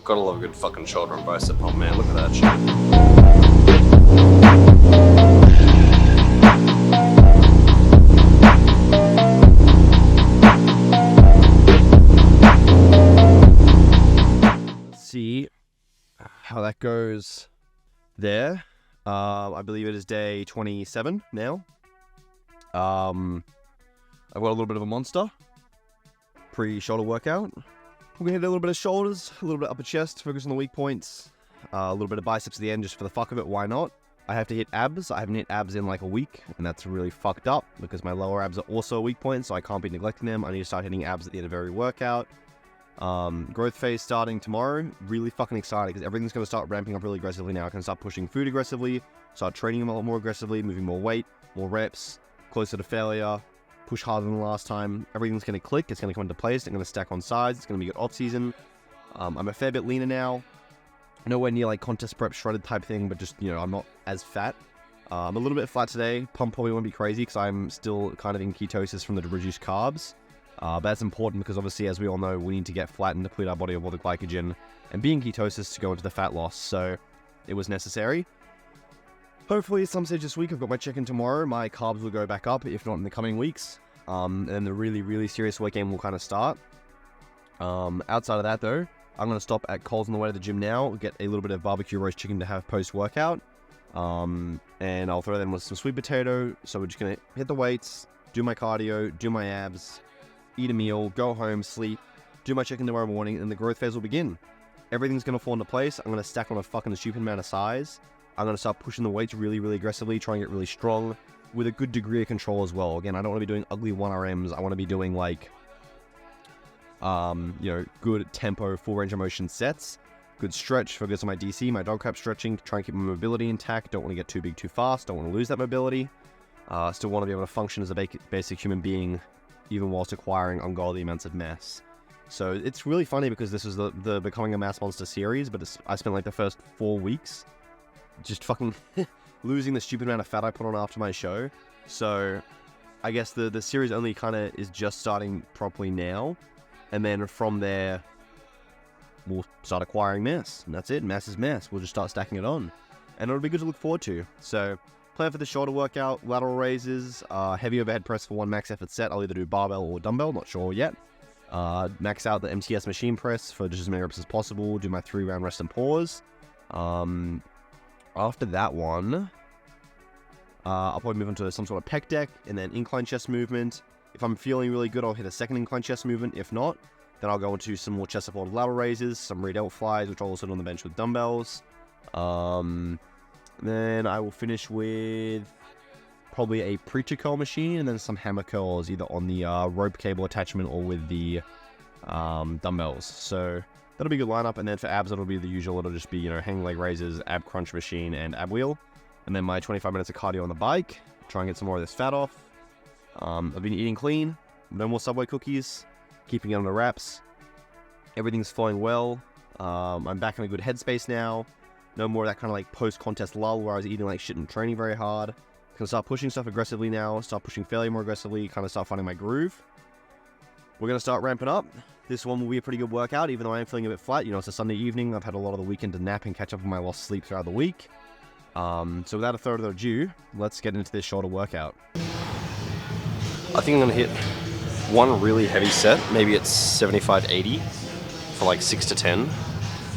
Gotta love a good fucking shoulder and bicep pump, man. Look at that shit. Let's see how that goes there. I believe it is day 27 now. I've got a little bit of a monster pre-shoulder workout. We're gonna hit a little bit of shoulders, a little bit of upper chest, focus on the weak points, a little bit of biceps at the end just for the fuck of it, why not? I have to hit abs. I haven't hit abs in like a week, and that's really fucked up because my lower abs are also a weak point, so I can't be neglecting them. I need to start hitting abs at the end of every workout. Growth phase starting tomorrow. Really fucking excited because everything's going to start ramping up really aggressively now. I can start pushing food aggressively, start training a lot more aggressively, moving more weight, more reps, closer to failure, push harder than the last time. Everything's going to click. It's going to come into place. It's going to stack on sides. It's going to be good off season. I'm a fair bit leaner now. Nowhere near like contest prep shredded type thing, but just, you know, I'm not as fat. I'm a little bit flat today. Pump probably won't be crazy because I'm still kind of in ketosis from the reduced carbs. But that's important because obviously, as we all know, we need to get flat and deplete our body of all the glycogen and be in ketosis to go into the fat loss. So it was necessary. Hopefully at some stage this week, I've got my check-in tomorrow. My carbs will go back up, if not in the coming weeks. And then the really, really serious weight gain will kind of start. Outside of that though, I'm going to stop at Coles on the way to the gym now, get a little bit of barbecue roast chicken to have post-workout. And I'll throw them with some sweet potato. So we're just going to hit the weights, do my cardio, do my abs, eat a meal, go home, sleep, do my check-in tomorrow morning, and the growth phase will begin. Everything's going to fall into place. I'm going to stack on a fucking stupid amount of size. I'm going to start pushing the weights really, really aggressively, try and get really strong with a good degree of control as well. Again, I don't want to be doing ugly 1RMs. I want to be doing like, you know, good tempo, full range of motion sets. Good stretch, focus on my DC, my dog crap stretching, try and keep my mobility intact. Don't want to get too big too fast. Don't want to lose that mobility. Still want to be able to function as a basic human being, even whilst acquiring ungodly amounts of mass. So it's really funny because this is the Becoming a Mass Monster series, but I spent like the first 4 weeks just fucking losing the stupid amount of fat I put on after my show. So I guess the series only kind of is just starting properly now. And then from there, we'll start acquiring mass. And that's it. Mass is mass. We'll just start stacking it on. And it'll be good to look forward to. So plan for the shoulder workout, lateral raises, heavy overhead press for one max effort set. I'll either do barbell or dumbbell, not sure yet. Max out the MTS machine press for just as many reps as possible. Do my 3-round rest and pause. After that one, I'll probably move on to some sort of pec deck and then incline chest movement. If I'm feeling really good, I'll hit a second incline chest movement. If not, then I'll go into some more chest supported lateral raises, some rear delt flies, which I'll also do on the bench with dumbbells. Then I will finish with probably a preacher curl machine and then some hammer curls, either on the rope cable attachment or with the dumbbells. So that'll be a good lineup. And then for abs, it'll be the usual. It'll just be, you know, hang leg raises, ab crunch machine, and ab wheel. And then my 25 minutes of cardio on the bike. Try and get some more of this fat off. I've been eating clean. No more Subway cookies. Keeping it on the wraps. Everything's flowing well. I'm back in a good headspace now. No more of that kind of like post-contest lull where I was eating like shit and training very hard. Gonna start pushing stuff aggressively now. Start pushing failure more aggressively. Kind of start finding my groove. We're gonna start ramping up. This one will be a pretty good workout, even though I am feeling a bit flat. You know, it's a Sunday evening. I've had a lot of the weekend to nap and catch up on my lost sleep throughout the week. So without a further ado, let's get into this shoulder workout. I think I'm gonna hit one really heavy set. Maybe it's 75-80 for like 6 to 10.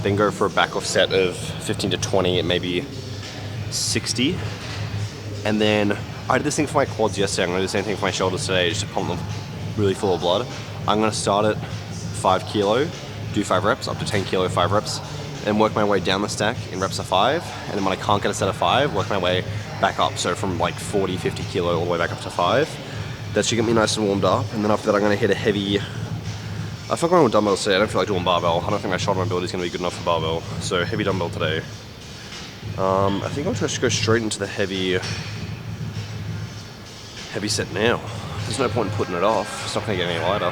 Then go for a back off set of 15 to 20 at maybe 60. And then I did this thing for my quads yesterday. I'm gonna do the same thing for my shoulders today, just to pump them really full of blood. I'm gonna start at 5 kilo, do 5 reps, up to 10 kilo, 5 reps, and work my way down the stack in reps of 5. And then when I can't get a set of 5, work my way back up. So from like 40, 50 kilo all the way back up to 5. That should get me nice and warmed up. And then after that, I'm gonna hit a heavy, I feel like I'm going with dumbbells today. I don't feel like doing barbell. I don't think my shoulder mobility is gonna be good enough for barbell. So heavy dumbbell today. I think I'll just go straight into the heavy set now. There's no point in putting it off. It's not gonna get any lighter.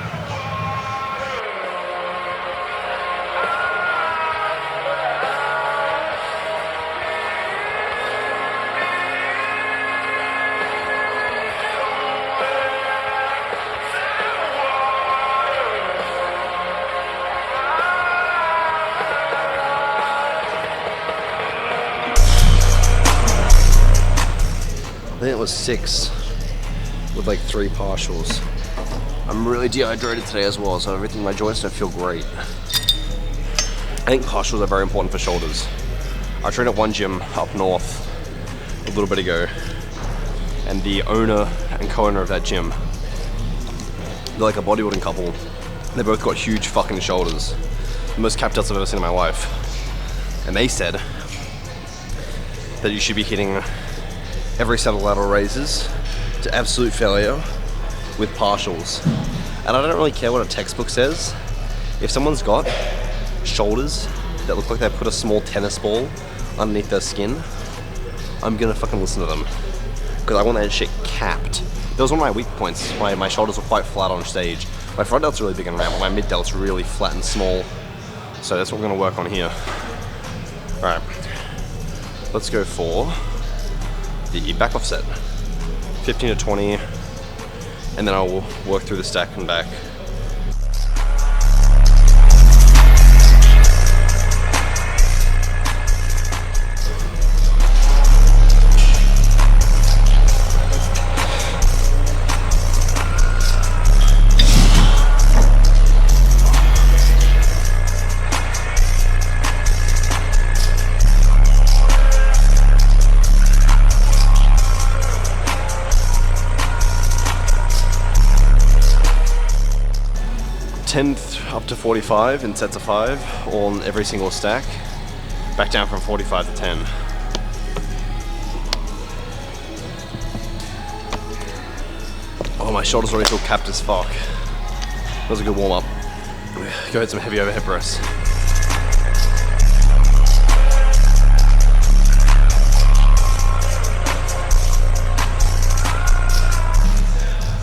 think it was 6 with like 3 partials. I'm really dehydrated today as well, so everything, my joints don't feel great. I think partials are very important for shoulders. I trained at one gym up north a little bit ago, and the owner and co-owner of that gym, they're like a bodybuilding couple. They both got huge fucking shoulders. The most capped delts I've ever seen in my life. And they said that you should be hitting every set of lateral raises to absolute failure with partials. And I don't really care what a textbook says. If someone's got shoulders that look like they put a small tennis ball underneath their skin, I'm gonna fucking listen to them. Because I want that shit capped. That was one of my weak points. My shoulders were quite flat on stage. My front delt's really big and round, but my mid delt's really flat and small. So that's what we're gonna work on here. Alright, let's go for the back off set. 15 to 20, and then I'll work through the stack and back. Up to 45 in sets of 5 on every single stack. Back down from 45 to 10. Oh, my shoulders already feel capped as fuck. That was a good warm up. Go hit some heavy overhead press.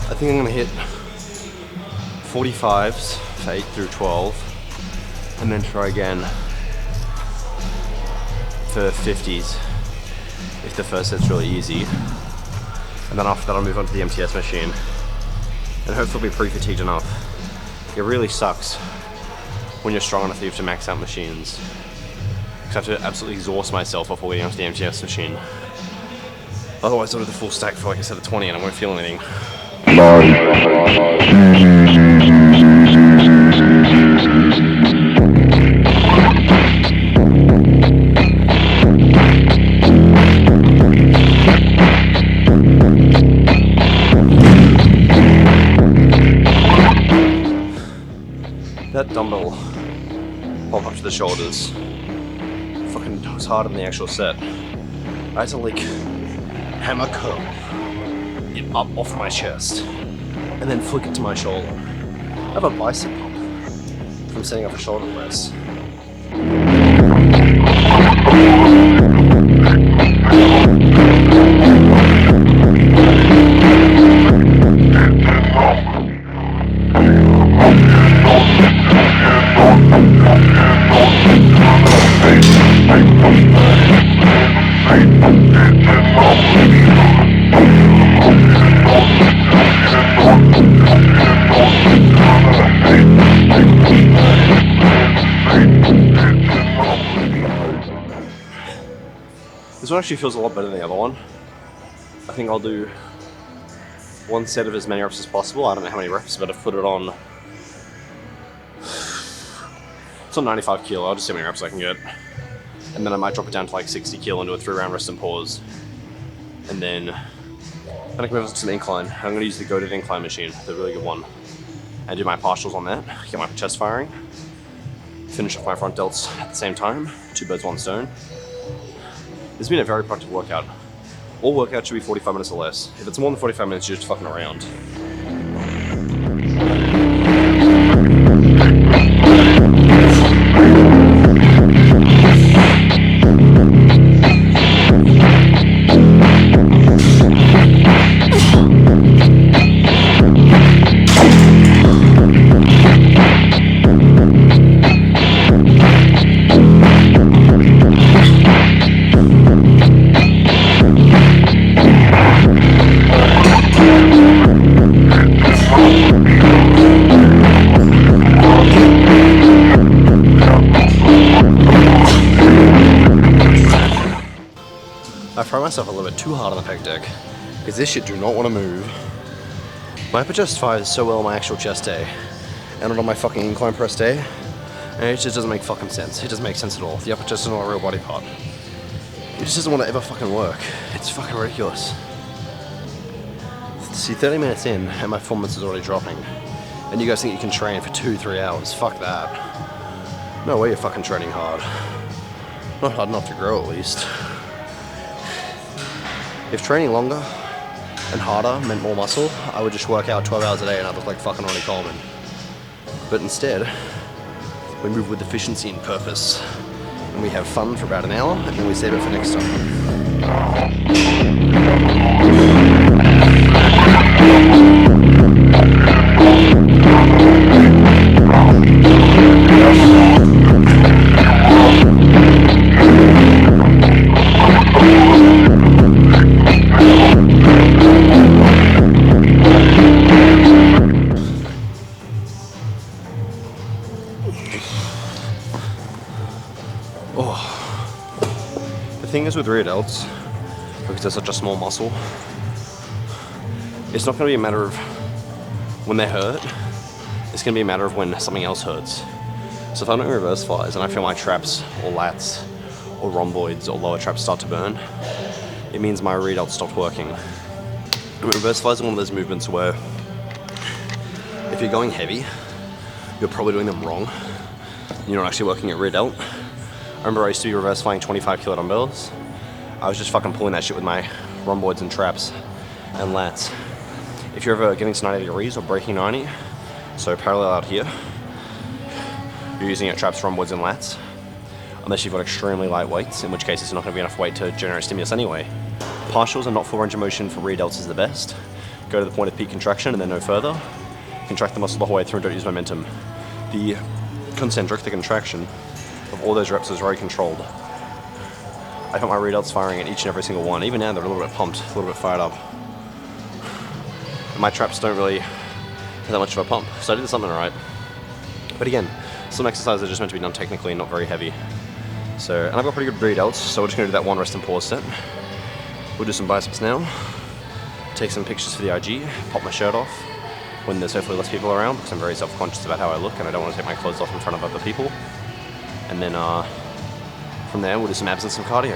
I think I'm gonna hit 45s for 8 through 12, and then try again for 50s if the first set's really easy. And then after that I'll move on to the MTS machine, and hopefully be pre-fatigued enough. It really sucks when you're strong enough that you have to max out machines, because I have to absolutely exhaust myself before getting onto the MTS machine. Otherwise I'll do the full stack for like a set of 20 and I won't feel anything. That dumbbell pump up to the shoulders fucking was harder than the actual set. I had to like hammer curl it up off my chest and then flick it to my shoulder. I have a bicep pump from setting up a shoulder press. This one actually feels a lot better than the other one. I think I'll do one set of as many reps as possible. I don't know how many reps, but I've put it on. It's on 95 kilo. I'll just see how many reps I can get. And then I might drop it down to like 60 kilo and do a 3-round rest and pause. And then I can move on to the incline. I'm going to use the goated incline machine, the really good one, and do my partials on that. Get my chest firing. Finish off my front delts at the same time. 2 birds, 1 stone. This has been a very productive workout. All workouts should be 45 minutes or less. If it's more than 45 minutes, you're just fucking around. I throw myself a little bit too hard on the pec deck. Because this shit do not want to move. My upper chest fires so well on my actual chest day, and not on my fucking incline press day, and it just doesn't make fucking sense. It doesn't make sense at all. The upper chest is not a real body part. It just doesn't want to ever fucking work. It's fucking ridiculous. See, 30 minutes in, and my performance is already dropping. And you guys think you can train for 2-3 hours? Fuck that. No way you're fucking training hard. Not hard enough to grow, at least. If training longer and harder meant more muscle, I would just work out 12 hours a day and I'd look like fucking Ronnie Coleman. But instead, we move with efficiency and purpose. And we have fun for about an hour, and then we save it for next time. The thing is with rear delts, because they're such a small muscle, it's not going to be a matter of when they hurt, it's going to be a matter of when something else hurts. So if I'm doing reverse flies and I feel my traps or lats or rhomboids or lower traps start to burn, it means my rear delt stopped working. And reverse flies are one of those movements where if you're going heavy, you're probably doing them wrong. You're not actually working at rear delt. I remember I used to be reverse flying 25 kilo dumbbells. I was just fucking pulling that shit with my rhomboids and traps and lats. If you're ever getting to 90 degrees or breaking 90, so parallel out here, you're using your traps, rhomboids and lats, unless you've got extremely light weights, in which case it's not going to be enough weight to generate stimulus anyway. Partials and not full range of motion for rear delts is the best. Go to the point of peak contraction and then no further. Contract the muscle the whole way through and don't use momentum. The concentric, the contraction of all those reps is very controlled. I felt my rear delts firing at each and every single one. Even now they're a little bit pumped, a little bit fired up. And my traps don't really have that much of a pump, so I did something right. But again, some exercises are just meant to be done technically and not very heavy. So, and I've got pretty good rear delts, so we're just going to do that one rest and pause set. We'll do some biceps now, take some pictures for the IG, pop my shirt off when there's hopefully less people around, because I'm very self-conscious about how I look and I don't want to take my clothes off in front of other people. And then from there we'll do some abs and some cardio.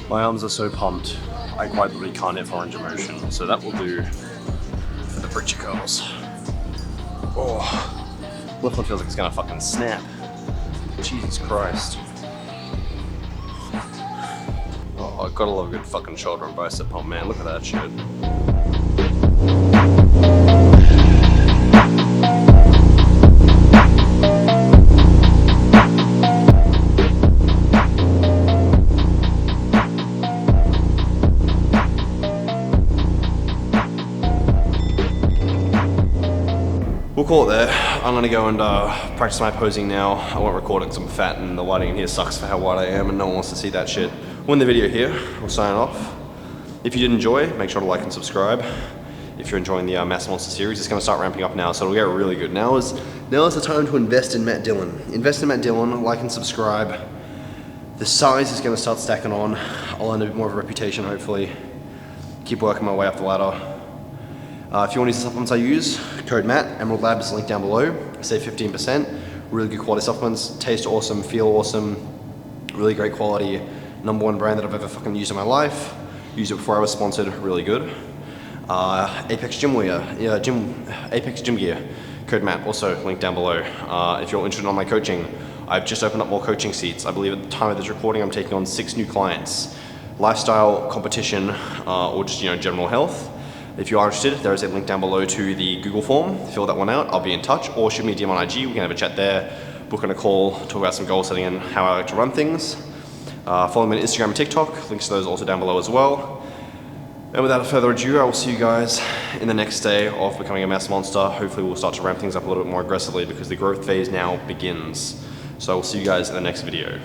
My arms are so pumped, I quite literally can't hit full range of motion, so that will do for the preacher curls. Oh, left one feels like it's gonna fucking snap. Jesus Christ. Oh, I gotta love a good fucking shoulder and bicep pump, man. Look at that shit. We'll call it there. I'm gonna go and practice my posing now. I won't record it because I'm fat and the lighting in here sucks for how wide I am and no one wants to see that shit. We'll end the video here. We'll sign off. If you did enjoy, make sure to like and subscribe. If you're enjoying the Mass Monster series, it's gonna start ramping up now, so it'll get really good. Now is the time to invest in Matt Dillon. Invest in Matt Dillon, like and subscribe. The size is gonna start stacking on. I'll earn a bit more of a reputation, hopefully. Keep working my way up the ladder. If you want to use the supplements I use, code Matt, Emerald Labs is linked down below. Save 15%. Really good quality supplements, taste awesome, feel awesome, really great quality. #1 brand that I've ever fucking used in my life. Used it before I was sponsored, really good. APEXX Gym Wear, APEXX Gym Gear. Code Matt, also linked down below. If you're interested in my coaching, I've just opened up more coaching seats. I believe at the time of this recording, I'm taking on 6 new clients. Lifestyle, competition, or just general health. If you are interested, there is a link down below to the Google form. Fill that one out, I'll be in touch, or shoot me a DM on IG, we can have a chat there, book in a call, talk about some goal setting and how I like to run things. Follow me on Instagram and TikTok, links to those also down below as well. And without further ado, I will see you guys in the next day of becoming a mass monster. Hopefully we'll start to ramp things up a little bit more aggressively because the growth phase now begins. So I will see you guys in the next video.